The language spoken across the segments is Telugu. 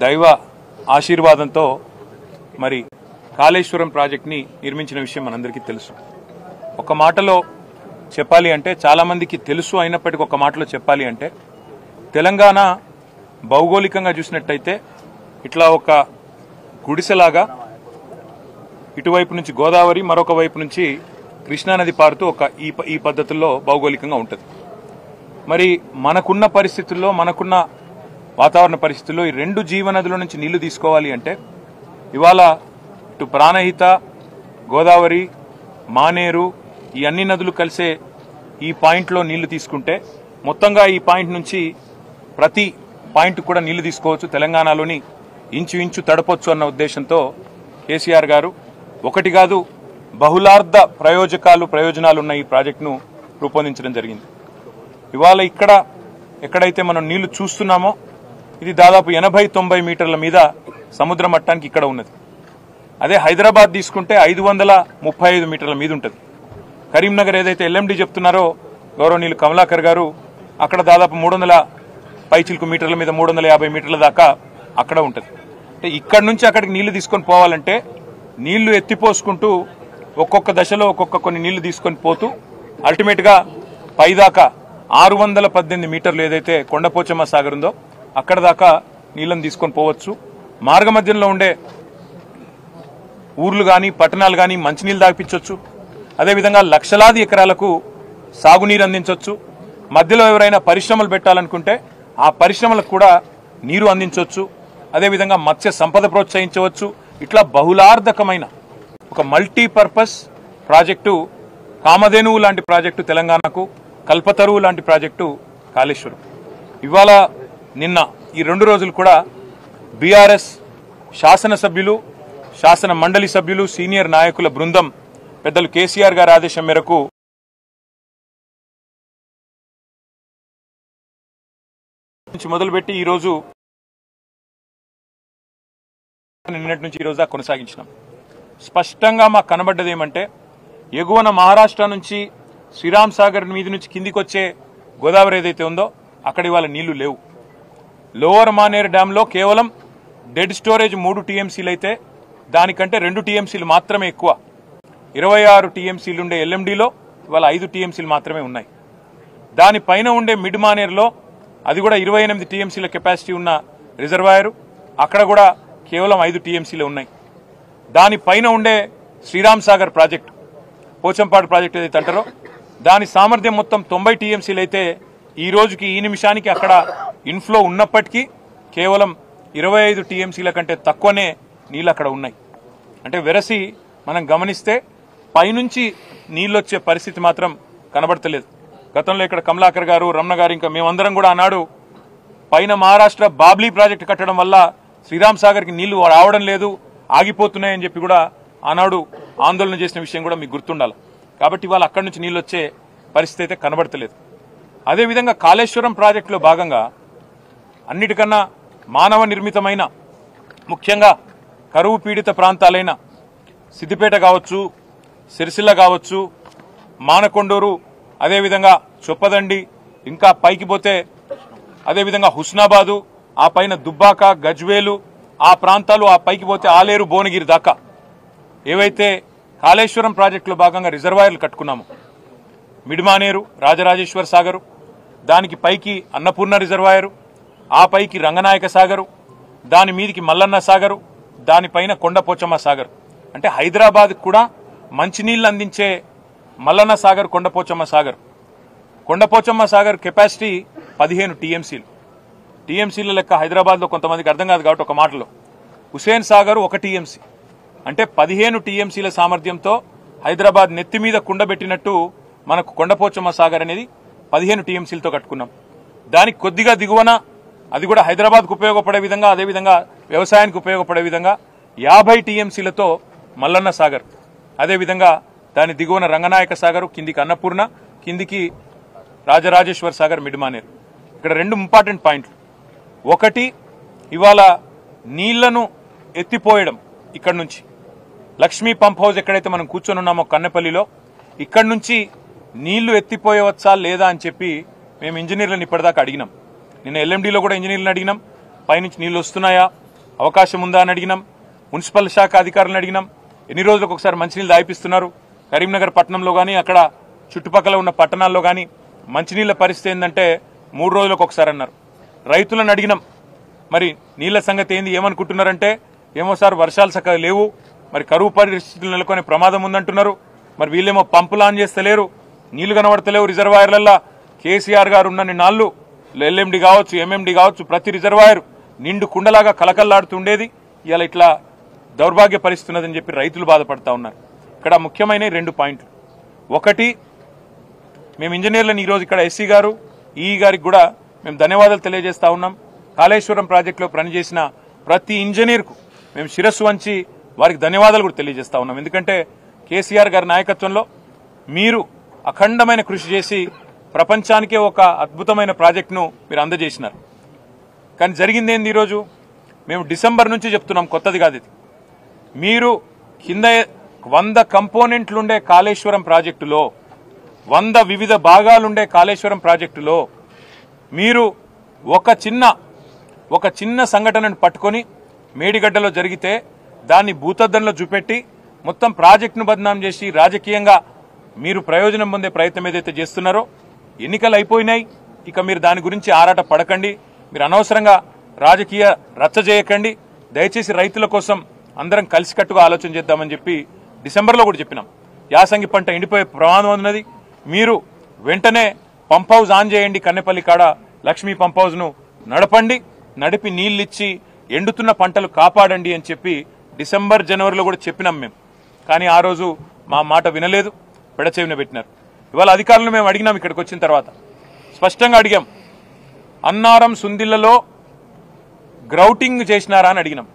దైవ ఆశీర్వాదంతో మరి కాళేశ్వరం ప్రాజెక్ట్ని నిర్మించిన విషయం మనందరికీ తెలుసు. ఒక మాటలో చెప్పాలి అంటే, చాలామందికి తెలుసు అయినప్పటికీ ఒక మాటలో చెప్పాలి అంటే, తెలంగాణ భౌగోళికంగా చూసినట్టయితే ఇట్లా ఒక గుడిసెలాగా ఇటువైపు నుంచి గోదావరి, మరొక వైపు నుంచి కృష్ణానది పారుతూ ఒక ఈ పద్ధతుల్లో భౌగోళికంగా ఉంటుంది. మరి మనకున్న పరిస్థితుల్లో, మనకున్న వాతావరణ పరిస్థితుల్లో ఈ రెండు జీవనదుల నుంచి నీళ్లు తీసుకోవాలి అంటే, ఇవాళ ఇటు ప్రాణహిత, గోదావరి, మానేరు ఈ అన్ని నదులు కలిసే ఈ పాయింట్లో నీళ్లు తీసుకుంటే మొత్తంగా ఈ పాయింట్ నుంచి ప్రతి పాయింట్ కూడా నీళ్లు తీసుకోవచ్చు, తెలంగాణలోని ఇంచు తడపొచ్చు అన్న ఉద్దేశంతో కేసీఆర్ గారు ఒకటి కాదు బహుళార్థ ప్రయోజనాలు ఉన్న ఈ ప్రాజెక్టును రూపొందించడం జరిగింది. ఇవాళ ఎక్కడైతే మనం నీళ్లు చూస్తున్నామో ఇది దాదాపు 80-90 మీటర్ల మీద సముద్ర మట్టానికి ఇక్కడ ఉన్నది. అదే హైదరాబాద్ తీసుకుంటే 535 మీటర్ల మీద ఉంటుంది. కరీంనగర్ ఏదైతే ఎల్ఎండి చెప్తున్నారో గౌరవనీయులు కమలాకర్ గారు, అక్కడ దాదాపు 300 పైచిల్కు మీటర్ల మీద 350 మీటర్ల దాకా అక్కడ ఉంటుంది. అంటే ఇక్కడి నుంచి అక్కడికి నీళ్లు తీసుకొని పోవాలంటే నీళ్లు ఎత్తిపోసుకుంటూ ఒక్కొక్క దశలో కొన్ని నీళ్లు తీసుకొని పోతూ అల్టిమేట్గా పైదాకా 618 మీటర్లు ఏదైతే కొండపోచమ్మ సాగర్ ఉందో అక్కడ దాకా నీళ్లను తీసుకొని పోవచ్చు. మార్గ మధ్యంలో ఉండే ఊర్లు కానీ పట్టణాలు కానీ మంచినీళ్ళు దాపిచ్చొచ్చు. అదేవిధంగా లక్షలాది ఎకరాలకు సాగునీరు అందించవచ్చు. మధ్యలో ఎవరైనా పరిశ్రమలు పెట్టాలనుకుంటే ఆ పరిశ్రమలకు కూడా నీరు అందించవచ్చు. అదేవిధంగా మత్స్య సంపద ప్రోత్సహించవచ్చు. ఇట్లా బహుళార్థకమైన ఒక మల్టీపర్పస్ ప్రాజెక్టు కామధేనువు లాంటి ప్రాజెక్టు తెలంగాణకు, కల్పతరువు లాంటి ప్రాజెక్టు కాళేశ్వరం. ఇవాళ నిన్న ఈ 2 రోజులు కూడా బీఆర్ఎస్ శాసనసభ్యులు, శాసన మండలి సభ్యులు, సీనియర్ నాయకుల బృందం పెద్దలు కేసీఆర్ గారి ఆదేశం మేరకు మొదలుపెట్టి ఈరోజు నిన్నటి నుంచి ఈ రోజు కొనసాగించినాం. స్పష్టంగా మాకు కనబడ్డది ఏమంటే, ఎగువన మహారాష్ట్ర నుంచి శ్రీరామ్ సాగర్ మీద నుంచి కిందికి వచ్చే గోదావరి ఏదైతే ఉందో అక్కడ ఇవాళ నీళ్లు లేవు. లోవర్ మానేర్ డ్యాంలో కేవలం డెడ్ స్టోరేజ్ 3 టీఎంసీలు అయితే దానికంటే 2 టీఎంసీలు మాత్రమే ఎక్కువ. 26 టీఎంసీలు ఉండే ఎల్ఎండిలో ఇవాళ 5 టీఎంసీలు మాత్రమే ఉన్నాయి. దానిపైన ఉండే మిడ్ మానేర్లో అది కూడా 28 టీఎంసీల కెపాసిటీ ఉన్న రిజర్వాయర్, అక్కడ కూడా కేవలం 5 టీఎంసీలే ఉన్నాయి. దానిపైన ఉండే శ్రీరామ్ సాగర్ ప్రాజెక్టు, పోచంపాడు ప్రాజెక్టు ఏదైతే అంటారో దాని సామర్థ్యం మొత్తం 90 టీఎంసీలు అయితే ఈ రోజుకి ఈ నిమిషానికి అక్కడ ఇన్ఫ్లో ఉన్నప్పటికీ కేవలం 25 టీఎంసీల కంటే తక్కువనే నీళ్ళు అక్కడ ఉన్నాయి. అంటే వెరసి మనం గమనిస్తే పైనుంచి నీళ్ళు వచ్చే పరిస్థితి మాత్రం కనబడతలేదు. గతంలో ఇక్కడ కమలాకర్ గారు, రమణ గారు, ఇంకా మేమందరం కూడా అన్నాడు పైన మహారాష్ట్ర బాబ్లీ ప్రాజెక్టు కట్టడం వల్ల శ్రీరామ్ సాగర్కి నీళ్లు రావడం లేదు, ఆగిపోతున్నాయని చెప్పి కూడా ఆనాడు ఆందోళన చేసిన విషయం కూడా మీకు గుర్తుండాలి. కాబట్టి ఇవాళ అక్కడి నుంచి నీళ్ళు వచ్చే పరిస్థితి అయితే కనబడతలేదు. అదేవిధంగా కాళేశ్వరం ప్రాజెక్టులో భాగంగా అన్నిటికన్నా మానవ నిర్మితమైన, ముఖ్యంగా కరువు పీడిత ప్రాంతాలైన సిద్దిపేట కావచ్చు, సిరిసిల్ల కావచ్చు, మానకొండూరు, అదేవిధంగా చొప్పదండి, ఇంకా పైకి పోతే అదేవిధంగా హుస్నాబాదు, ఆ పైన దుబ్బాక, గజ్వేలు, ఆ ప్రాంతాలు, ఆ పైకి పోతే ఆలేరు, భువనగిరి దాకా ఏవైతే కాళేశ్వరం ప్రాజెక్టులో భాగంగా రిజర్వాయర్లు కట్టుకున్నాము, మిడ్మానేరు, రాజరాజేశ్వర సాగరు, దానికి పైకి అన్నపూర్ణ రిజర్వాయరు, ఆ పైకి రంగనాయక సాగరు, దాని మీదికి మల్లన్న సాగరు, దానిపైన కొండపోచమ్మ సాగర్. అంటే హైదరాబాద్ కూడా మంచినీళ్ళు అందించే మల్లన్న సాగర్, కొండపోచమ్మ సాగర్ కెపాసిటీ 15 టీఎంసీలు. టీఎంసీల లెక్క హైదరాబాద్లో కొంతమందికి అర్థం కాదు కాబట్టి ఒక మాటలో హుసేన్ సాగర్ 1 టీఎంసీ. అంటే 15 టీఎంసీల సామర్థ్యంతో హైదరాబాద్ నెత్తి మీద కుండబెట్టినట్టు మనకు కొండపోచమ్మ సాగర్ అనేది 15 టీఎంసీలతో కట్టుకున్నాం. దానికి కొద్దిగా దిగువన, అది కూడా హైదరాబాద్కు ఉపయోగపడే విధంగా, అదేవిధంగా వ్యవసాయానికి ఉపయోగపడే విధంగా 50 టీఎంసీలతో మల్లన్న సాగర్, అదేవిధంగా దాని దిగువన రంగనాయక సాగరు, కిందికి అన్నపూర్ణ, కిందికి రాజరాజేశ్వర సాగర్, మిడ్మానేరు. ఇక్కడ 2 ఇంపార్టెంట్ పాయింట్లు. ఒకటి, ఇవాళ నీళ్లను ఎత్తిపోయడం ఇక్కడి నుంచి లక్ష్మీ పంప్ హౌస్ ఎక్కడైతే మనం కూర్చొని ఉన్నామో కన్నెపల్లిలో, ఇక్కడి నుంచి నీళ్లు ఎత్తిపోయవచ్చా లేదా అని చెప్పి మేము ఇంజనీర్లను ఇప్పటిదాకా అడిగినాం. నిన్న ఎల్ఎండిలో కూడా ఇంజనీర్లను అడిగినాం, పైనుంచి నీళ్లు వస్తున్నాయా, అవకాశం ఉందా అని అడిగినాం. మున్సిపల్ శాఖ అధికారులను అడిగినాం. ఎన్ని రోజులకు ఒకసారి మంచినీళ్ళు దాయిపిస్తున్నారు? కరీంనగర్ పట్టణంలో కానీ అక్కడ చుట్టుపక్కల ఉన్న పట్టణాల్లో కానీ మంచినీళ్ళ పరిస్థితి ఏంటంటే 3 రోజులకు ఒకసారి అన్నారు. రైతులను అడిగినాం, మరి నీళ్ల సంగతి ఏంది, ఏమనుకుంటున్నారంటే ఏమో సార్ వర్షాలు చక్కగా లేవు, మరి కరువు పరిస్థితులు నెలకొనే ప్రమాదం ఉందంటున్నారు. మరి వీళ్ళేమో పంపులు ఆన్ చేస్తలేరు, నీళ్లు కనబడతలేవు రిజర్వాయర్లల్లో. కేసీఆర్ గారు ఉన్న నాళ్ళు ఎల్ఎండి కావచ్చు, ఎంఎండి కావచ్చు, ప్రతి రిజర్వాయర్ నిండు కుండలాగా కలకల్లాడుతుండేది. ఇవాళ ఇట్లా దౌర్భాగ్య పరిస్థితి ఉన్నదని చెప్పి రైతులు బాధపడతా ఉన్నారు. ఇక్కడ ముఖ్యమైన 2 పాయింట్లు. ఒకటి, మేము ఇంజనీర్లను ఈరోజు ఇక్కడ ఎస్సీ గారు ఈఈ గారికి కూడా మేము ధన్యవాదాలు తెలియజేస్తా ఉన్నాం. కాళేశ్వరం ప్రాజెక్టులో పనిచేసిన ప్రతి ఇంజనీర్కు మేము శిరస్సు వంచి వారికి ధన్యవాదాలు కూడా తెలియజేస్తా ఉన్నాం. ఎందుకంటే కేసీఆర్ గారి నాయకత్వంలో మీరు అఖండమైన కృషి చేసి ప్రపంచానికే ఒక అద్భుతమైన ప్రాజెక్టును మీరు అందజేసినారు. కానీ జరిగింది ఏంది? ఈరోజు మేము డిసెంబర్ నుంచి చెప్తున్నాం, కొత్తది కాదు ఇది. మీరు కింద 100 కంపోనెంట్లుండే కాళేశ్వరం ప్రాజెక్టులో, 100 వివిధ భాగాలుండే కాళేశ్వరం ప్రాజెక్టులో మీరు ఒక చిన్న సంఘటనను పట్టుకొని మేడిగడ్డలో జరిగితే దాన్ని భూతద్దంలో చూపెట్టి మొత్తం ప్రాజెక్టును బదనాం చేసి రాజకీయంగా మీరు ప్రయోజనం పొందే ప్రయత్నం ఏదైతే చేస్తున్నారో, ఎన్నికలు అయిపోయినాయి, ఇక మీరు దాని గురించి ఆరాట పడకండి, మీరు అనవసరంగా రాజకీయ రచ్చ చేయకండి, దయచేసి రైతుల కోసం అందరం కలిసికట్టుగా ఆలోచన చేద్దామని చెప్పి డిసెంబర్లో కూడా చెప్పినాం. యాసంగి పంట ఎండిపోయే ప్రమాదం ఉన్నది, మీరు వెంటనే పంప్ హౌస్ ఆన్ చేయండి, కన్నెపల్లి కాడ లక్ష్మీ పంప్ హౌస్ను నడపండి, నడిపి నీళ్ళిచ్చి ఎండుతున్న పంటలు కాపాడండి అని చెప్పి డిసెంబర్ జనవరిలో కూడా చెప్పినాం మేము. కానీ ఆ రోజు మా మాట వినలేదు, పెడచెవిన పెట్టినారు. ఇవాళ అధికారులు మేము అడిగినాం, ఇక్కడికి వచ్చిన తర్వాత స్పష్టంగా అడిగాం, అన్నారం సుందిళ్లలో గ్రౌటింగ్ చేసినారా అని అడిగినాం.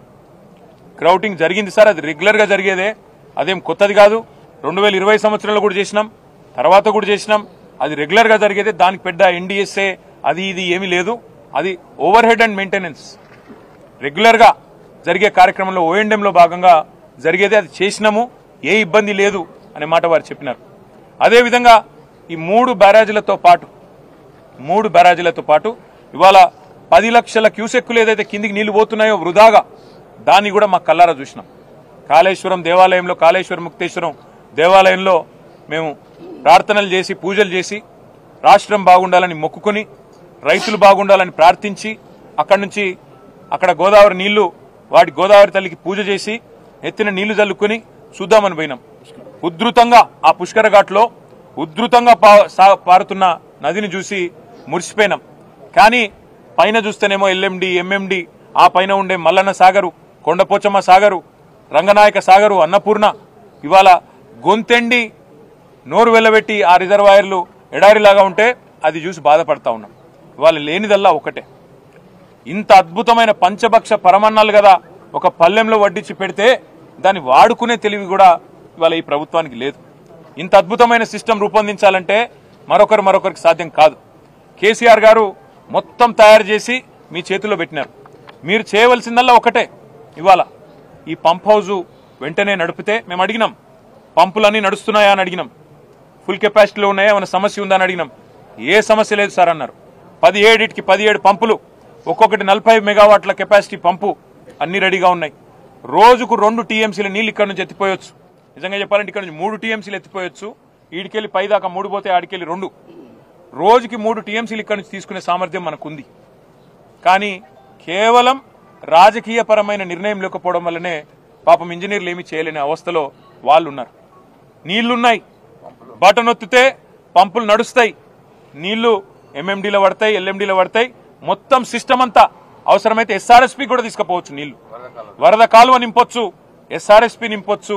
గ్రౌటింగ్ జరిగింది సార్, అది రెగ్యులర్గా జరిగేదే, అదేం కొత్తది కాదు. 2020 సంవత్సరంలో కూడా చేసినాం, తర్వాత కూడా చేసినాం, అది రెగ్యులర్గా జరిగేదే. దానికి పెద్ద ఎన్డీఎస్ఏ అది ఇది ఏమీ లేదు, అది ఓవర్ హెడ్ అండ్ మెయింటెనెన్స్ రెగ్యులర్గా జరిగే కార్యక్రమంలో ఓఎండ్ఎంలో భాగంగా జరిగేదే, అది చేసినాము, ఏ ఇబ్బంది లేదు అనే మాట వారు చెప్పినారు. అదేవిధంగా ఈ 3 బ్యారేజీలతో పాటు ఇవాళ 10 లక్షల క్యూసెక్కులు ఏదైతే కిందికి నీళ్లు పోతున్నాయో వృధాగా, దాన్ని కూడా మా కల్లారా చూసినాం. కాళేశ్వరం దేవాలయంలో, కాళేశ్వరం ముక్తేశ్వరం దేవాలయంలో మేము ప్రార్థనలు చేసి పూజలు చేసి రాష్ట్రం బాగుండాలని మొక్కుకొని రైతులు బాగుండాలని ప్రార్థించి అక్కడి నుంచి అక్కడ గోదావరి నీళ్లు, వాటి గోదావరి తల్లికి పూజ చేసి ఎత్తిన నీళ్లు జల్లుకొని చూద్దామని పోయినాం. ఉధృతంగా ఆ పుష్కర ఘాట్లో ఉధృతంగా పారుతున్న నదిని చూసి మురిసిపోయినాం. కానీ పైన చూస్తేనేమో ఎల్ఎండి, ఎంఎండి, ఆ పైన ఉండే మల్లన్న సాగరు, కొండపోచమ్మ సాగరు, రంగనాయక సాగరు, అన్నపూర్ణ ఇవాళ గొంతెండి నోరు వెళ్ళబెట్టి ఆ రిజర్వాయర్లు ఎడారిలాగా ఉంటే అది చూసి బాధపడతా ఉన్నాం. ఇవాళ లేనిదల్లా ఒకటే, ఇంత అద్భుతమైన పంచభక్ష పరమన్నాలు కదా ఒక పల్లెంలో వడ్డించి పెడితే దాన్ని వాడుకునే తెలివి కూడా ఇవాళ ఈ ప్రభుత్వానికి లేదు. ఇంత అద్భుతమైన సిస్టమ్ రూపొందించాలంటే మరొకరికి సాధ్యం కాదు. కేసీఆర్ గారు మొత్తం తయారు చేసి మీ చేతిలో పెట్టినారు. మీరు చేయవలసిందల్లా ఒకటే, ఇవాళ ఈ పంప్ హౌజు వెంటనే నడిపితే మేము అడిగినాం, పంపులన్నీ నడుస్తున్నాయా అని అడిగినాం, ఫుల్ కెపాసిటీలో ఉన్నాయా, ఏమైనా సమస్య ఉందా అని అడిగినాం. ఏ సమస్య లేదు సార్ అన్నారు. 17 పంపులు, ఒక్కొక్కటి 40 మెగావాట్ల కెపాసిటీ పంపు, అన్ని రెడీగా ఉన్నాయి. రోజుకు 2 టీఎంసీల నీళ్ళు ఇక్కడ నుంచి ఎత్తిపోయొచ్చు. నిజంగా చెప్పాలంటే ఇక్కడ నుంచి 3 టీఎంసీలు ఎత్తిపోయొచ్చు. ఈడికెళ్ళి పైదాకా 3 పోతే ఆడికెళ్ళి 2, రోజుకి 3 టీఎంసీలు ఇక్కడ నుంచి తీసుకునే సామర్థ్యం మనకుంది. కానీ కేవలం రాజకీయపరమైన నిర్ణయం లేకపోవడం వల్లనే పాపం ఇంజనీర్లు ఏమీ చేయలేని అవస్థలో వాళ్ళు ఉన్నారు. నీళ్లున్నాయి, బటన్ ఒత్తితే పంపులు నడుస్తాయి, నీళ్లు ఎంఎండీలో పడతాయి, ఎల్ఎండీలో పడతాయి, మొత్తం సిస్టమ్ అంతా అవసరమైతే ఎస్ఆర్ఎస్పీ కూడా తీసుకుపోవచ్చు. నీళ్లు వరద కాలువ నింపొచ్చు, ఎస్ఆర్ఎస్పీ నింపొచ్చు,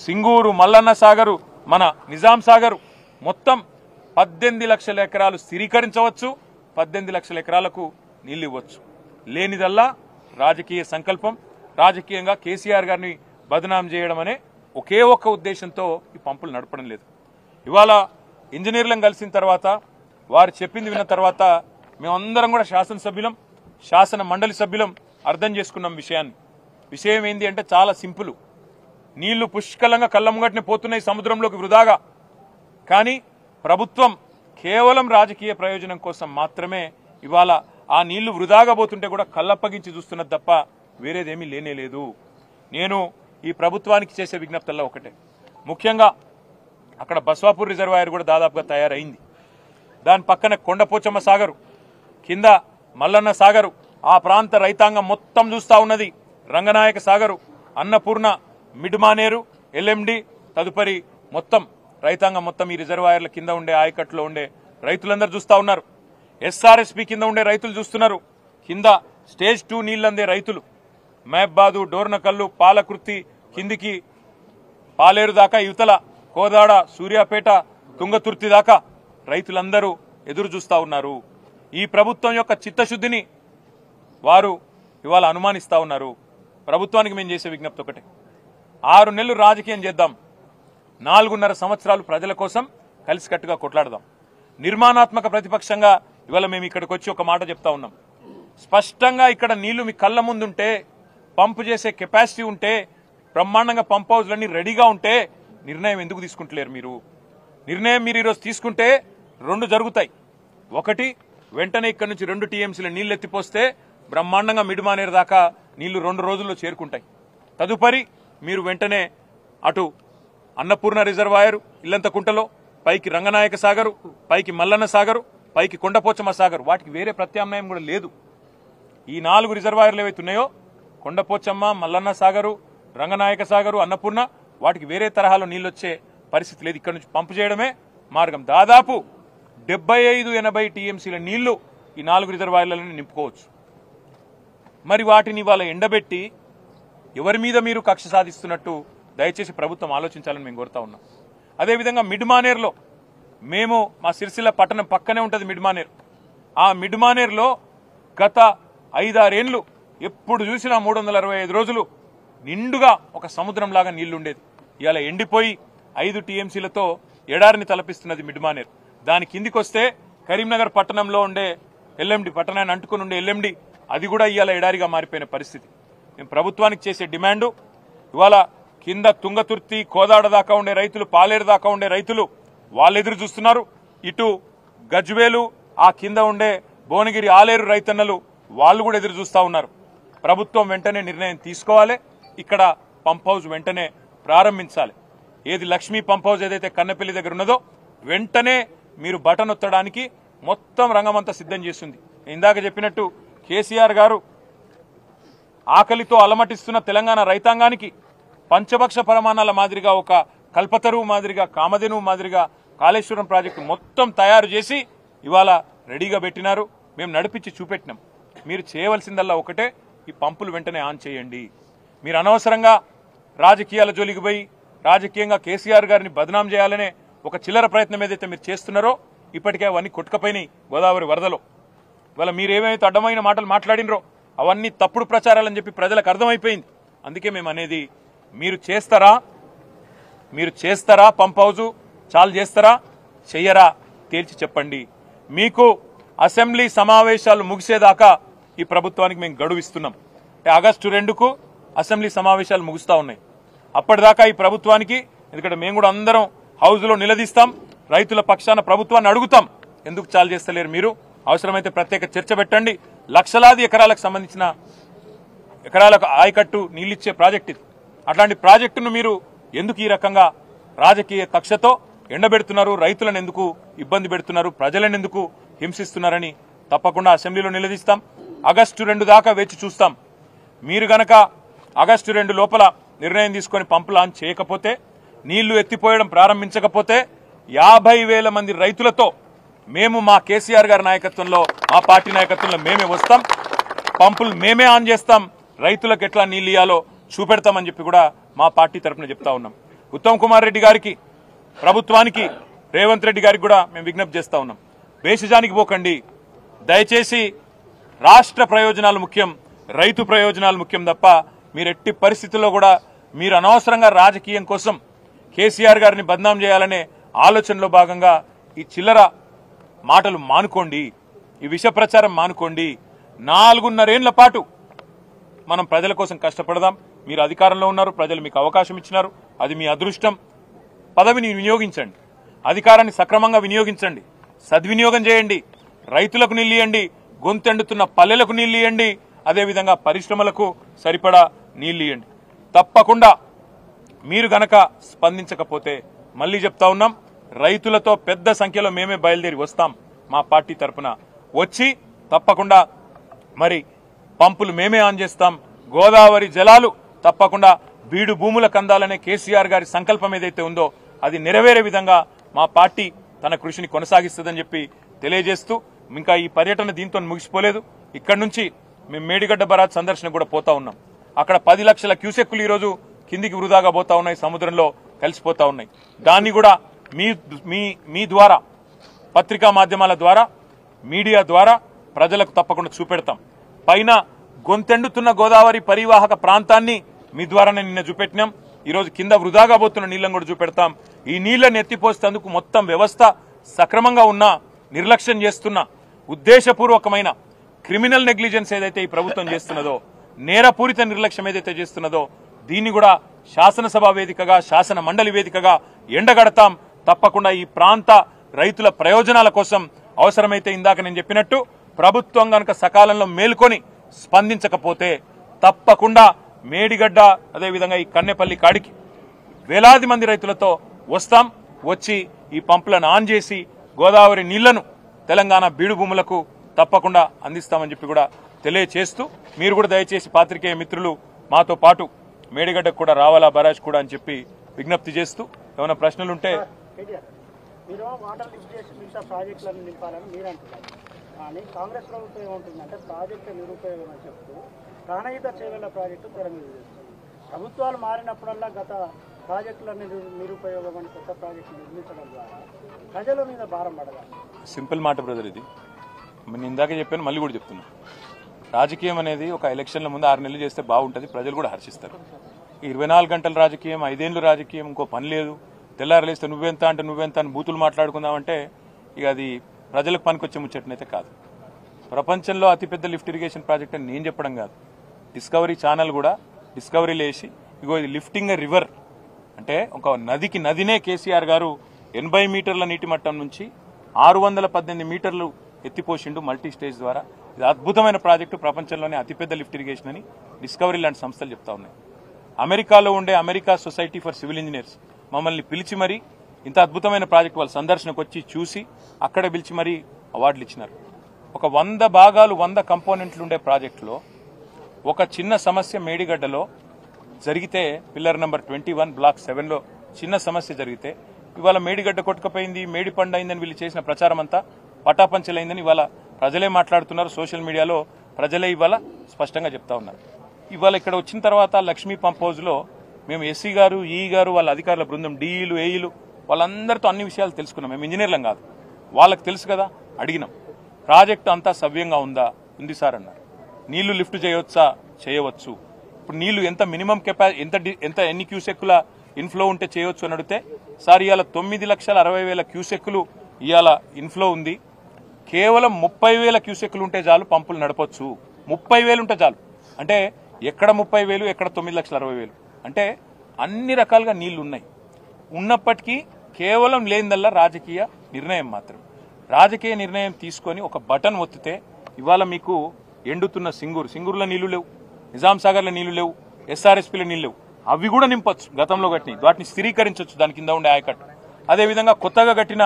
సింగూరు, మల్లన్న సాగరు, మన నిజాం సాగరు మొత్తం 18 లక్షల ఎకరాలు స్థిరీకరించవచ్చు, 18 లక్షల ఎకరాలకు నీళ్లు ఇవ్వచ్చు. లేనిదల్లా రాజకీయ సంకల్పం, రాజకీయంగా కేసీఆర్ గారిని బదనాం చేయడం అనే ఒకే ఒక్క ఉద్దేశంతో ఈ పంపులు నడపడం లేదు. ఇవాళ ఇంజనీర్లను కలిసిన తర్వాత, వారు చెప్పింది విన్న తర్వాత మేమందరం కూడా శాసనసభ్యులం, శాసన మండలి సభ్యులం అర్థం చేసుకున్నాం విషయాన్ని. విషయం ఏంటి అంటే చాలా సింపుల్. నీళ్లు పుష్కలంగా కళ్ళముగట్నే పోతున్నాయి సముద్రంలోకి వృధాగా. కానీ ప్రభుత్వం కేవలం రాజకీయ ప్రయోజనం కోసం మాత్రమే ఇవాళ ఆ నీళ్లు వృధాగా పోతుంటే కూడా కళ్ళప్పగించి చూస్తున్నది తప్ప వేరేదేమీ లేనేలేదు. నేను ఈ ప్రభుత్వానికి చేసే విజ్ఞప్తుల్లో ఒకటే, ముఖ్యంగా అక్కడ బస్వాపూర్ రిజర్వాయర్ కూడా దాదాపుగా తయారైంది. దాని పక్కన కొండపోచమ్మ సాగరు, కింద మల్లన్న సాగరు, ఆ ప్రాంత రైతాంగం మొత్తం చూస్తూ ఉన్నది. రంగనాయక సాగరు, అన్నపూర్ణ, మిడ్మానేరు, ఎల్ఎండి, తదుపరి మొత్తం రైతాంగం మొత్తం ఈ రిజర్వాయర్ల కింద ఉండే ఆయకట్లో ఉండే రైతులందరూ చూస్తూ ఉన్నారు. ఎస్ఆర్ఎస్పి కింద ఉండే రైతులు చూస్తున్నారు. కింద స్టేజ్ 2 నీళ్ళందే రైతులు మహబాదు, డోర్నకల్లు, పాలకృతి కిందికి పాలేరు దాకా, యువతల కోదాడ, సూర్యాపేట, తుంగతుర్తి దాకా రైతులందరూ ఎదురు చూస్తూ ఉన్నారు. ఈ ప్రభుత్వం యొక్క చిత్తశుద్ధిని వారు ఇవాళ అనుమానిస్తూ ఉన్నారు. ప్రభుత్వానికి మేము చేసే విజ్ఞప్తి ఒకటే, 6 నెలలు రాజకీయం చేద్దాం, 4.5 సంవత్సరాలు ప్రజల కోసం కలిసికట్టుగా కొట్లాడదాం. నిర్మాణాత్మక ప్రతిపక్షంగా ఇవాళ మేము ఇక్కడికి వచ్చి ఒక మాట చెప్తా ఉన్నాం. స్పష్టంగా ఇక్కడ నీళ్లు మీ కళ్ళ ముందుంటే, పంపు చేసే కెపాసిటీ ఉంటే, బ్రహ్మాండంగా పంప్ హౌస్లన్నీ రెడీగా ఉంటే నిర్ణయం ఎందుకు తీసుకుంటలేరు మీరు? నిర్ణయం మీరు ఈరోజు తీసుకుంటే 2 జరుగుతాయి. ఒకటి, వెంటనే ఇక్కడ నుంచి 2 టీఎంసీల నీళ్లు ఎత్తిపోస్తే బ్రహ్మాండంగా మిడ్మానేరు దాకా నీళ్లు 2 రోజుల్లో చేరుకుంటాయి. తదుపరి మీరు వెంటనే అటు అన్నపూర్ణ రిజర్వాయరు ఇల్లంతకుంటలో, పైకి రంగనాయక సాగరు, పైకి మల్లన్న సాగరు, పైకి కొండపోచమ్మ సాగరు, వాటికి వేరే ప్రత్యామ్నాయం కూడా లేదు. ఈ 4 రిజర్వాయర్లు ఏవైతే ఉన్నాయో, కొండపోచమ్మ, మల్లన్న సాగరు, రంగనాయక సాగరు, అన్నపూర్ణ, వాటికి వేరే తరహాలో నీళ్ళు వచ్చే పరిస్థితి లేదు. ఇక్కడ నుంచి పంపు చేయడమే మార్గం. దాదాపు 75-80 టీఎంసీల నీళ్లు ఈ 4 రిజర్వాయర్లను నింపుకోవచ్చు. మరి వాటిని ఇవాళ ఎండబెట్టి ఎవరి మీద మీరు కక్ష సాధిస్తున్నట్టు దయచేసి ప్రభుత్వం ఆలోచించాలని మేము కోరుతా ఉన్నాం. అదేవిధంగా మిడ్మానేర్లో మేము, మా సిరిసిల్ల పట్టణం పక్కనే ఉంటుంది మిడ్మానేర్. ఆ మిడ్మానేర్లో గత 5-6 ఏళ్లు ఎప్పుడు చూసినా 365 రోజులు నిండుగా ఒక సముద్రంలాగా నీళ్లుండేది. ఇవాళ ఎండిపోయి 5 టీఎంసీలతో ఎడారిని తలపిస్తున్నది మిడ్మానేర్. దాని కిందికి వస్తే కరీంనగర్ పట్టణంలో ఉండే ఎల్ఎండి, పట్టణాన్ని అంటుకుని ఉండే ఎల్ఎండి, అది కూడా ఇవాళ ఎడారిగా మారిపోయిన పరిస్థితి. మేము ప్రభుత్వానికి చేసే డిమాండు, ఇవాళ కింద తుంగతుర్తి, కోదాడ దాకా ఉండే రైతులు, పాలేరు దాకా ఉండే రైతులు వాళ్ళు ఎదురు చూస్తున్నారు. ఇటు గజ్వేలు, ఆ కింద ఉండే భువనగిరి, ఆలేరు రైతన్నలు వాళ్ళు కూడా ఎదురు చూస్తూ ఉన్నారు. ప్రభుత్వం వెంటనే నిర్ణయం తీసుకోవాలి. ఇక్కడ పంప్ హౌస్ వెంటనే ప్రారంభించాలి. ఏది లక్ష్మీ పంప్ హౌస్ ఏదైతే కన్నపల్లి దగ్గర ఉన్నదో, వెంటనే మీరు బటన్ ఒత్తడానికి మొత్తం రంగమంతా సిద్ధం చేస్తుంది. ఇందాక చెప్పినట్టు కేసీఆర్ గారు ఆకలితో అలమటిస్తున్న తెలంగాణ రైతాంగానికి పంచభక్ష పరమాణాల మాదిరిగా, ఒక కల్పతరువు మాదిరిగా, కామధేనువు మాదిరిగా కాళేశ్వరం ప్రాజెక్టు మొత్తం తయారు చేసి ఇవాళ రెడీగా పెట్టినారు. మేము నడిపించి చూపెట్టినాం. మీరు చేయవలసిందల్లా ఒకటే, ఈ పంపులు వెంటనే ఆన్ చేయండి. మీరు అనవసరంగా రాజకీయాల జోలికి పోయి రాజకీయంగా కేసీఆర్ గారిని బదనాం చేయాలనే ఒక చిల్లర ప్రయత్నం ఏదైతే మీరు చేస్తున్నారో, ఇప్పటికే అవన్నీ కొట్టుకపోయినాయి గోదావరి వరదలో. ఇవాళ మీరేమైతే అడ్డమైన మాటలు మాట్లాడినరో అవన్నీ తప్పుడు ప్రచారాలని చెప్పి ప్రజలకు అర్థమైపోయింది. అందుకే మేము అనేది, మీరు చేస్తారా పంప్ హౌజు, చాలు చేస్తారా, చెయ్యరా, తేల్చి చెప్పండి. మీకు అసెంబ్లీ సమావేశాలు ముగిసేదాకా ఈ ప్రభుత్వానికి మేము గడువు ఇస్తున్నాం. ఆగస్టు 2కు అసెంబ్లీ సమావేశాలు ముగుస్తా ఉన్నాయి. అప్పటిదాకా ఈ ప్రభుత్వానికి, ఎందుకంటే మేము కూడా అందరం హౌజ్లో నిలదీస్తాం, రైతుల పక్షాన ప్రభుత్వాన్ని అడుగుతాం, ఎందుకు చాలు చేస్తలేరు మీరు, అవసరమైతే ప్రత్యేక చర్చ పెట్టండి. లక్షలాది ఎకరాలకు సంబంధించిన ఎకరాలకు ఆయకట్టు నీళ్ళిచ్చే ప్రాజెక్ట్ ఇది. అట్లాంటి ప్రాజెక్టును మీరు ఎందుకు ఈ రకంగా రాజకీయ కక్షతో ఎండబెడుతున్నారు, రైతులను ఎందుకు ఇబ్బంది పెడుతున్నారు, ప్రజలను ఎందుకు హింసిస్తున్నారని తప్పకుండా అసెంబ్లీలో నిలదీస్తాం. ఆగస్టు 2 దాకా వేచి చూస్తాం. మీరు గనక ఆగస్టు 2 లోపల నిర్ణయం తీసుకొని పంపులు ఆన్ చేయకపోతే, నీళ్లు ఎత్తిపోయడం ప్రారంభించకపోతే 50,000 మంది రైతులతో మేము, మా కేసీఆర్ గారి నాయకత్వంలో, మా పార్టీ నాయకత్వంలో మేమే వస్తాం, పంపులు మేమే ఆన్ చేస్తాం, రైతులకు ఎట్లా నీళ్ళు ఇయ్యాలో చూపెడతామని చెప్పి కూడా మా పార్టీ తరఫున చెప్తా ఉన్నాం. ఉత్తమ్ కుమార్ రెడ్డి గారికి, ప్రభుత్వానికి, రేవంత్ రెడ్డి గారికి కూడా మేము విజ్ఞప్తి చేస్తా ఉన్నాం. భేషజానికి పోకండి. దయచేసి రాష్ట్ర ప్రయోజనాలు ముఖ్యం, రైతు ప్రయోజనాలు ముఖ్యం తప్ప మీరు ఎట్టి పరిస్థితుల్లో కూడా మీరు అనవసరంగా రాజకీయం కోసం కేసీఆర్ గారిని బద్నాం చేయాలనే ఆలోచనలో భాగంగా ఈ చిల్లర మాటలు మానుకోండి, ఈ విష ప్రచారం మానుకోండి. 4.5 ఏళ్ల పాటు మనం ప్రజల కోసం కష్టపడదాం. మీరు అధికారంలో ఉన్నారు, ప్రజలు మీకు అవకాశం ఇచ్చినారు, అది మీ అదృష్టం. పదవిని వినియోగించండి, అధికారాన్ని సక్రమంగా వినియోగించండి, సద్వినియోగం చేయండి, రైతులకు నీళ్ళు ఇవ్వండి, గొంతెండుతున్న పల్లెలకు నీళ్ళు ఇవ్వండి, అదేవిధంగా పరిశ్రమలకు సరిపడా నీళ్లు ఇవ్వండి. తప్పకుండా మీరు గనక స్పందించకపోతే మళ్ళీ చెప్తా ఉన్నాం, రైతులతో పెద్ద సంఖ్యలో మేమే బయలుదేరి వస్తాం. మా పార్టీ తరఫున వచ్చి తప్పకుండా మరి పంపులు మేమే ఆన్ చేస్తాం. గోదావరి జలాలు తప్పకుండా బీడు భూములకు అందాలనే కేసీఆర్ గారి సంకల్పం ఏదైతే ఉందో అది నెరవేరే విధంగా మా పార్టీ తన కృషిని కొనసాగిస్తుందని చెప్పి తెలియజేస్తూ, ఇంకా ఈ పర్యటన దీంతో ముగిసిపోలేదు. ఇక్కడ నుంచి మేము మేడిగడ్డ బరాజ్ సందర్శన కూడా పోతా ఉన్నాం. అక్కడ 10 లక్షల క్యూసెక్కులు ఈరోజు కిందికి వృధాగా పోతా ఉన్నాయి, సముద్రంలో కలిసిపోతా ఉన్నాయి. దాన్ని కూడా మీ ద్వారా, పత్రికా మాధ్యమాల ద్వారా, మీడియా ద్వారా ప్రజలకు తప్పకుండా చూపెడతాం. పైన గొంతెండుతున్న గోదావరి పరివాహక ప్రాంతాన్ని మీ ద్వారానే నిన్న చూపెట్టినాం. ఈరోజు కింద వృధాగా పోతున్న నీళ్లను కూడా చూపెడతాం. ఈ నీళ్లను ఎత్తిపోసేందుకు మొత్తం వ్యవస్థ సక్రమంగా ఉన్నా నిర్లక్ష్యం చేస్తున్న ఉద్దేశపూర్వకమైన క్రిమినల్ నెగ్లిజెన్స్ ఏదైతే ఈ ప్రభుత్వం చేస్తున్నదో, నేరపూరిత నిర్లక్ష్యం ఏదైతే చేస్తున్నదో దీన్ని కూడా శాసనసభ వేదికగా, శాసన మండలి వేదికగా ఎండగడతాం. తప్పకుండా ఈ ప్రాంత రైతుల ప్రయోజనాల కోసం అవసరమైతే ఇందాక నేను చెప్పినట్టు ప్రభుత్వం గనక సకాలంలో మేల్కొని స్పందించకపోతే తప్పకుండా మేడిగడ్డ అదేవిధంగా ఈ కన్నెపల్లి కాడికి వేలాది మంది రైతులతో వస్తాం. వచ్చి ఈ పంపులను ఆన్ చేసి గోదావరి నీళ్లను తెలంగాణ బీడు భూములకు తప్పకుండా అందిస్తామని చెప్పి కూడా తెలియచేస్తూ, మీరు కూడా దయచేసి పాత్రికేయ మిత్రులు మాతో పాటు మేడిగడ్డకు కూడా రావాలా, బరాజ్ కూడా అని చెప్పి విజ్ఞప్తి చేస్తూ, ఏమైనా ప్రశ్నలుంటే మీరు వాటర్ లిఫ్ట్ మిగతా ప్రాజెక్టులను నింపాలని మీరు అంటున్నారు. కానీ కాంగ్రెస్ ప్రభుత్వం ఏమంటుందంటే ప్రాజెక్టు నిరుపయోగం అని చెప్తూ ప్రాణహిత చేవెళ్ల ప్రాజెక్టు తెర మీద చేస్తుంది. ప్రభుత్వాలు మారినప్పుడల్లా గత ప్రాజెక్టులన్నీ నిరుపయోగం అని కొత్త ప్రాజెక్టు నిర్మించడం ద్వారా ప్రజల మీద భారం పడగాలి. సింపుల్ మాట బ్రదర్, ఇది నేను ఇందాకే చెప్పాను, మళ్ళీ కూడా చెప్తున్నా. రాజకీయం అనేది ఒక ఎలక్షన్ల ముందు 6 నెలలు చేస్తే బాగుంటుంది, ప్రజలు కూడా హర్షిస్తారు. 24 గంటల రాజకీయం, 5 ఏళ్ళు రాజకీయం, ఇంకో పని లేదు, తెల్లారలేస్తే నువ్వెంత అంటే నువ్వెంత అని బూతులు మాట్లాడుకుందామంటే ఇక అది ప్రజలకు పనికొచ్చే ముచ్చటనైతే కాదు. ప్రపంచంలో అతిపెద్ద లిఫ్ట్ ఇరిగేషన్ ప్రాజెక్ట్ అని నేను చెప్పడం కాదు, డిస్కవరీ ఛానల్ కూడా డిస్కవరీలో వేసి ఇగో ఇది లిఫ్టింగ్ ఎ రివర్ అంటే ఒక నదినే కేసీఆర్ గారు 80 మీటర్ల నీటి మట్టం నుంచి 618 మీటర్లు ఎత్తిపోసిండు మల్టీ స్టేజ్ ద్వారా. ఇది అద్భుతమైన ప్రాజెక్టు, ప్రపంచంలోనే అతిపెద్ద లిఫ్ట్ ఇరిగేషన్ అని డిస్కవరీ లాంటి సంస్థలు చెప్తా ఉన్నాయి. అమెరికాలో ఉండే America society for civil engineers మమ్మల్ని పిలిచి మరీ ఇంత అద్భుతమైన ప్రాజెక్టు వాళ్ళ సందర్శనకు వచ్చి చూసి అక్కడ పిలిచి మరీ అవార్డులు ఇచ్చినారు. ఒక 100 భాగాలు 100 కంపోనెంట్లు ఉండే ప్రాజెక్టులో ఒక చిన్న సమస్య మేడిగడ్డలో జరిగితే, పిల్లర్ నెంబర్ 21 బ్లాక్ 7లో చిన్న సమస్య జరిగితే ఇవాళ మేడిగడ్డ కొట్టుకపోయింది, మేడి పండు అయిందని వీళ్ళు చేసిన ప్రచారం అంతా పటాపంచలైందని ఇవాళ ప్రజలే మాట్లాడుతున్నారు. సోషల్ మీడియాలో ప్రజలే ఇవాళ స్పష్టంగా చెప్తా ఉన్నారు. ఇవాళ ఇక్కడ వచ్చిన తర్వాత లక్ష్మీ పంప్ హౌజ్లో మేము ఎస్సీ గారు, ఈ గారు, వాళ్ళ అధికారుల బృందం, డీఈలు, ఏఈలు వాళ్ళందరితో అన్ని విషయాలు తెలుసుకున్నాం. మేము ఇంజనీర్లం కాదు, వాళ్ళకి తెలుసు కదా. అడిగినాం, ప్రాజెక్టు అంతా సవ్యంగా ఉందా? ఉంది సార్ అన్నారు. నీళ్లు లిఫ్ట్ చేయవచ్చా? చేయవచ్చు. ఇప్పుడు నీళ్లు ఎంత మినిమం ఎంత ఎన్ని క్యూసెక్కుల ఇన్ఫ్లో ఉంటే చేయవచ్చు అని అడిగితే, సార్ ఇవాళ 9,60,000 క్యూసెక్కులు ఇవాళ ఇన్ఫ్లో ఉంది, కేవలం 30,000 క్యూసెక్కులు ఉంటే చాలు పంపులు నడపొచ్చు. 30,000 ఉంటే చాలు అంటే ఎక్కడ 30,000 ఎక్కడ 9,60,000 అంటే అన్ని రకాలుగా నీళ్లు ఉన్నాయి. ఉన్నప్పటికీ కేవలం లేనిదల్లా రాజకీయ నిర్ణయం మాత్రం. రాజకీయ నిర్ణయం తీసుకొని ఒక బటన్ ఒత్తితే ఇవాళ మీకు ఎండుతున్న సింగూరులో నీళ్లు లేవు, నిజాం సాగర్లో నీళ్లు లేవు, ఎస్ఆర్ఎస్పీలో నీళ్లు లేవు. అవి కూడా నింపొచ్చు, గతంలో కట్టిన వాటిని స్థిరీకరించవచ్చు దాని కింద ఉండే ఆయకట్టు. అదేవిధంగా కొత్తగా కట్టిన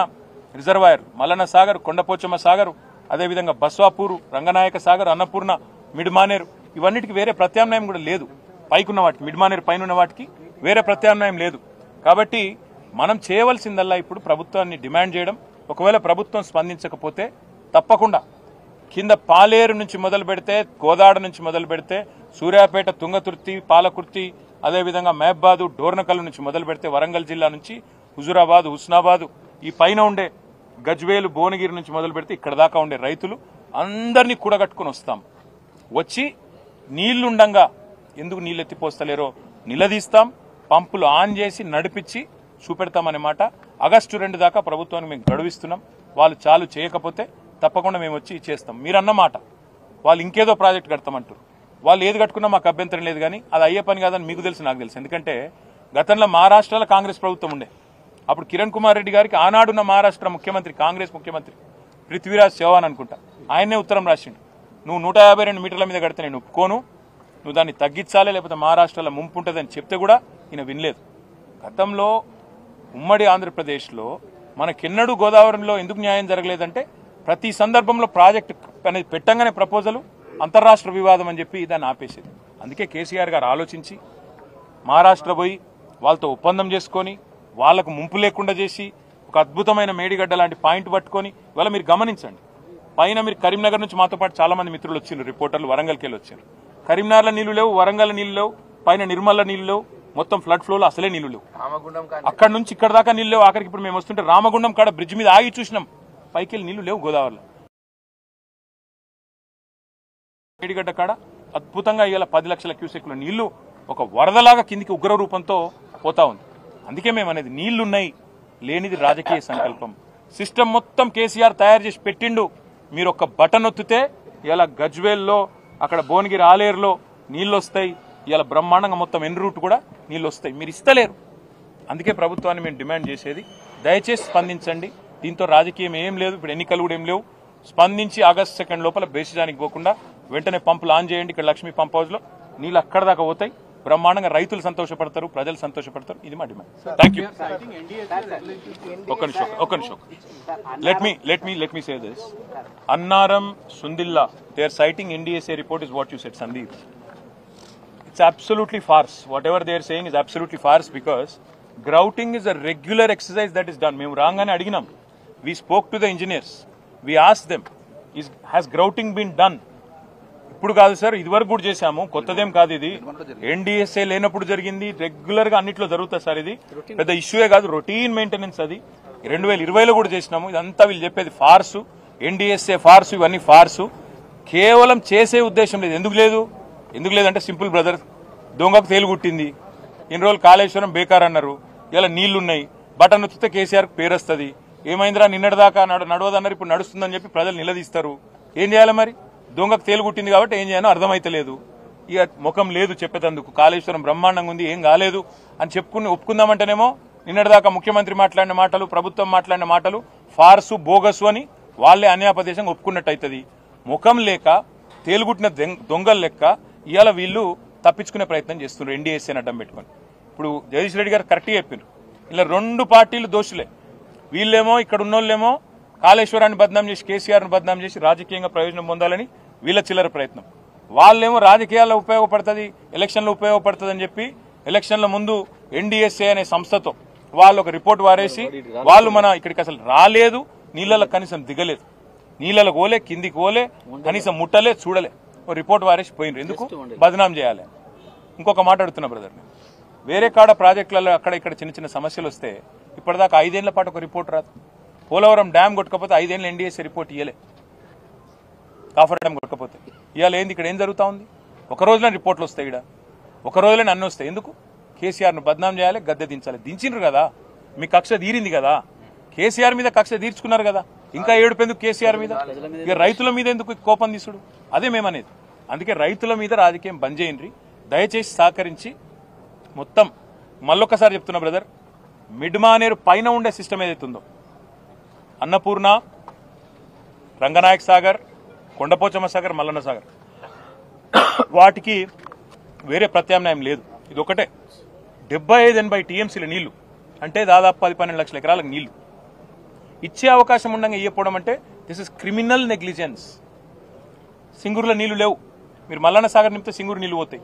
రిజర్వాయర్ మల్లన్న సాగర్, కొండపోచమ్మ సాగర్, అదేవిధంగా బస్వాపూరు, రంగనాయక సాగర్, అన్నపూర్ణ, మిడ్మానేరు, ఇవన్నిటికి వేరే ప్రత్యామ్నాయం కూడా లేదు. పైకున్న వాటికి, మిడ్మానేరు పైన ఉన్న వాటికి వేరే ప్రత్యామ్నాయం లేదు. కాబట్టి మనం చేయవలసిందల్లా ఇప్పుడు ప్రభుత్వాన్ని డిమాండ్ చేయడం. ఒకవేళ ప్రభుత్వం స్పందించకపోతే తప్పకుండా కింద పాలేరు నుంచి మొదలు పెడితే, కోదాడ నుంచి మొదలు పెడితే, సూర్యాపేట, తుంగతుర్తి, పాలకుర్తి, అదేవిధంగా మహబాదు, డోర్నకల్ నుంచి మొదలు పెడితే, వరంగల్ జిల్లా నుంచి హుజురాబాద్, హుస్నాబాద్, ఈ పైన ఉండే గజ్వేలు, భువనగిరి నుంచి మొదలు పెడితే ఇక్కడ దాకా ఉండే రైతులు అందరినీ కూడగట్టుకుని వస్తాం. వచ్చి నీళ్లుండంగా ఎందుకు నీళ్ళు ఎత్తిపోస్తలేరో నిలదీస్తాం, పంపులు ఆన్ చేసి నడిపించి చూపెడతామనే మాట. ఆగస్టు 2 దాకా ప్రభుత్వానికి మేము గడువిస్తున్నాం. వాళ్ళు చాలు చేయకపోతే తప్పకుండా మేము వచ్చి చేస్తాం. మీరన్నమాట వాళ్ళు ఇంకేదో ప్రాజెక్ట్ కడతామంటారు. వాళ్ళు ఏది కట్టుకున్నా మాకు అభ్యంతరం లేదు, కానీ అది అయ్యే పని కాదని మీకు తెలుసు, నాకు తెలుసు. ఎందుకంటే గతంలో మహారాష్ట్రలో కాంగ్రెస్ ప్రభుత్వం ఉండే, అప్పుడు కిరణ్ కుమార్ రెడ్డి గారికి ఆనాడున్న మహారాష్ట్ర ముఖ్యమంత్రి, కాంగ్రెస్ ముఖ్యమంత్రి పృథ్వీరాజ్ చౌహాన్ అనుకుంటా, ఆయనే ఉత్తరం రాసిండు. నువ్వు 152 మీటర్ల మీద కడితే నేను ఒప్పుకోను, నువ్వు దాన్ని తగ్గించాలి లేకపోతే మహారాష్ట్రలో ముంపు ఉంటుందని చెప్తే కూడా ఈయన వినలేదు. గతంలో ఉమ్మడి ఆంధ్రప్రదేశ్లో మనకెన్నడూ గోదావరిలో ఎందుకు న్యాయం జరగలేదంటే ప్రతి సందర్భంలో ప్రాజెక్టు అనేది పెట్టంగానే ప్రపోజలు అంతర్రాష్ట్ర వివాదం అని చెప్పి దాన్ని ఆపేసేది. అందుకే కేసీఆర్ గారు ఆలోచించి మహారాష్ట్ర పోయి వాళ్ళతో ఒప్పందం చేసుకొని వాళ్లకు ముంపు లేకుండా చేసి ఒక అద్భుతమైన మేడిగడ్డ లాంటి పాయింట్ పట్టుకొని ఇవాళ మీరు గమనించండి, పైన మీరు కరీంనగర్ నుంచి మాతో పాటు చాలా మంది మిత్రులు వచ్చిండ్రు, రిపోర్టర్లు వరంగల్కి వెళ్ళి వచ్చారు. కరీంనగర్లో నీళ్లు లేవు, వరంగల్ నీళ్లు లేవు, పైన నిర్మల్ల నీళ్లు లేవు, మొత్తం ఫ్లడ్ ఫ్లోలో అసలే నీళ్లు లేవు. అక్కడ నుంచి ఇక్కడ దాకా నీళ్లు లేవు. ఆఖరికి ఇప్పుడు మేము వస్తుంటే రామగుండం కాడ బ్రిడ్జ్ మీద ఆగి చూసినాం, పైకి వెళ్ళి నీళ్లు లేవు గోదావరిలో. మేడిగడ్డ కాడ అద్భుతంగా ఇవాళ 10 లక్షల క్యూసెక్ల నీళ్లు ఒక వరదలాగా కిందికి ఉగ్ర రూపంతో పోతా ఉంది. అందుకే మేము అనేది నీళ్లున్నాయి, లేనిది రాజకీయ సంకల్పం. సిస్టమ్ మొత్తం కేసీఆర్ తయారు చేసి పెట్టిండు. మీరు ఒక బటన్ ఒత్తితే ఇలా గజ్వేల్లో అక్కడ భువనగిరి ఆలేరులో నీళ్లు వస్తాయి. ఇలా బ్రహ్మాండంగా మొత్తం ఎన్ రూట్ కూడా నీళ్లు వస్తాయి. మీరు ఇస్తలేరు. అందుకే ప్రభుత్వాన్ని మేము డిమాండ్ చేసేది, దయచేసి స్పందించండి. దీంతో రాజకీయం ఏం లేదు, ఇప్పుడు ఎన్నికలు కూడా ఏం లేవు. స్పందించి ఆగస్టు 2 లోపల బేసిజానికి పోకుండా వెంటనే పంపులు ఆన్ చేయండి. ఇక్కడ లక్ష్మీ పంప్ హౌస్ లో నీళ్ళు అక్కడ దాకా పోతాయి. బ్రహ్మాండంగా రైతులు సంతోషపడతారు, ప్రజలు సంతోషపడతారు. ఇది మా డిమాండ్. Thank you. ఒక్క నిమిషం. Let me say this. Annaram, Sundilla, they are citing NDSA report is what you said, Sandeep. It's absolutely farce. Whatever they are saying is absolutely farce because grouting is a regular exercise that is done. Memu rangane adiginam. We spoke to the engineers. We asked them, has grouting been done? ఇప్పుడు కాదు సార్, ఇదివరకు కూడా చేశాము, కొత్తదేం కాదు. ఇది ఎన్డీఎస్ఏ లేనప్పుడు జరిగింది, రెగ్యులర్ గా అన్నిట్లో జరుగుతుంది సార్. ఇది పెద్ద ఇష్యూయే కాదు, రొటీన్ మెయింటెనెన్స్. అది 2020లో కూడా చేసినాము. ఇదంతా వీళ్ళు చెప్పేది ఫార్సు, ఎన్డీఎస్ఏ ఫార్సు, ఇవన్నీ ఫార్సు. కేవలం చేసే ఉద్దేశం లేదు. ఎందుకు లేదంటే సింపుల్ బ్రదర్, దొంగకు తేలుగుట్టింది. ఇన్ని రోజులు కాళేశ్వరం బేకార్ అన్నారు, ఇలా నీళ్లున్నాయి, బటన్ నొత్తితే కేసీఆర్ పేరు వస్తుంది. ఏమైందిరా నిన్నటిదాకా నడవదన్నారు, ఇప్పుడు నడుస్తుందని చెప్పి ప్రజలు నిలదీస్తారు. ఏం చేయాలి మరి? దొంగకు తేలుగుట్టింది కాబట్టి ఏం చేయాలో అర్థమైతలేదు. ఇక ముఖం లేదు చెప్పేటందుకు. కాళేశ్వరం బ్రహ్మాండంగా ఉంది, ఏం కాలేదు అని ఒప్పుకుందామంటేనేమో నిన్నటిదాకా ముఖ్యమంత్రి మాట్లాడిన మాటలు, ప్రభుత్వం మాట్లాడిన మాటలు ఫార్సు, బోగసు అని వాళ్లే అన్యాపదేశంగా ఒప్పుకున్నట్టు అవుతుంది. ముఖం లేక తేలుగుట్టిన దొంగల లెక్క ఇవాళ వీళ్ళు తప్పించుకునే ప్రయత్నం చేస్తున్నారు ఎన్డీఎస్ఏని అడ్డం పెట్టుకుని. ఇప్పుడు జగదీష్ రెడ్డి గారు కరెక్ట్గా చెప్పారు, ఇలా 2 పార్టీలు దోషులే. వీళ్ళేమో ఇక్కడ ఉన్నోళ్ళేమో కాళేశ్వరాన్ని బద్నాం చేసి, కేసీఆర్ను బద్నాం చేసి రాజకీయంగా ప్రయోజనం పొందాలని వీళ్ళ చిల్లర ప్రయత్నం. వాళ్ళేమో రాజకీయాల్లో ఉపయోగపడుతుంది, ఎలక్షన్లో ఉపయోగపడుతుంది అని చెప్పి ఎలక్షన్ల ముందు ఎన్డీఎస్ఏ అనే సంస్థతో వాళ్ళు ఒక రిపోర్ట్ వారేసి వాళ్ళు మన ఇక్కడికి అసలు రాలేదు, నీళ్ళలో కనీసం దిగలేదు, నీళ్ళలో పోలే, కిందికి పోలే, కనీసం ముట్టలే, చూడలే, ఓ రిపోర్ట్ వారేసి పోయినరు. ఎందుకు బద్నాం చేయాలి? ఇంకొక మాట అడుగుతున్నా బ్రదర్, వేరే కాడ ప్రాజెక్టులలో అక్కడ ఇక్కడ చిన్న చిన్న సమస్యలు వస్తే ఇప్పటిదాకా 5 ఏళ్ల పాటు ఒక రిపోర్ట్ రాదు. పోలవరం డ్యామ్ కొట్టకపోతే 5 ఏళ్ళు ఎన్డీఎస్ఏ రిపోర్ట్ ఇయ్యలే. కాఫర్ డ్యామ్ కొట్టకపోతే ఇవాళ ఏంది? ఇక్కడ ఏం జరుగుతా ఉంది? ఒక రోజులో రిపోర్ట్లు వస్తాయి, ఇక్కడ ఒక రోజులోనే అన్నీ వస్తాయి. ఎందుకు? కేసీఆర్ను బద్నాం చేయాలి, గద్దె దించాలి. దించిండ్రు కదా, మీ కక్ష తీరింది కదా, కేసీఆర్ మీద కక్ష తీర్చుకున్నారు కదా, ఇంకా ఏడుపెందుకు కేసీఆర్ మీద? ఇక రైతుల మీద ఎందుకు కోపం తీసుడు? అదే మేమనేది. అందుకే రైతుల మీద రాజకీయం బంద్ చేయండి, దయచేసి సహకరించి. మొత్తం మళ్ళొక్కసారి చెప్తున్నా బ్రదర్, మిడ్మానేరు పైన ఉండే సిస్టమ్ ఏదైతుందో, అన్నపూర్ణ, రంగనాయక్ సాగర్, కొండపోచమ్మ సాగర్, మల్లన్న సాగర్, వాటికి వేరే ప్రత్యామ్నాయం లేదు. ఇది ఒకటే 75-80 టీఎంసీల నీళ్లు, అంటే దాదాపు 10-12 లక్షల ఎకరాలకు నీళ్లు ఇచ్చే అవకాశం ఉండగా ఇవ్వకపోవడం అంటే దిస్ ఇస్ క్రిమినల్ నెగ్లిజెన్స్. సింగూరులో నీళ్లు లేవు, మీరు మల్లన్న సాగర్ నింపితే సింగూరు నీళ్లు పోతాయి.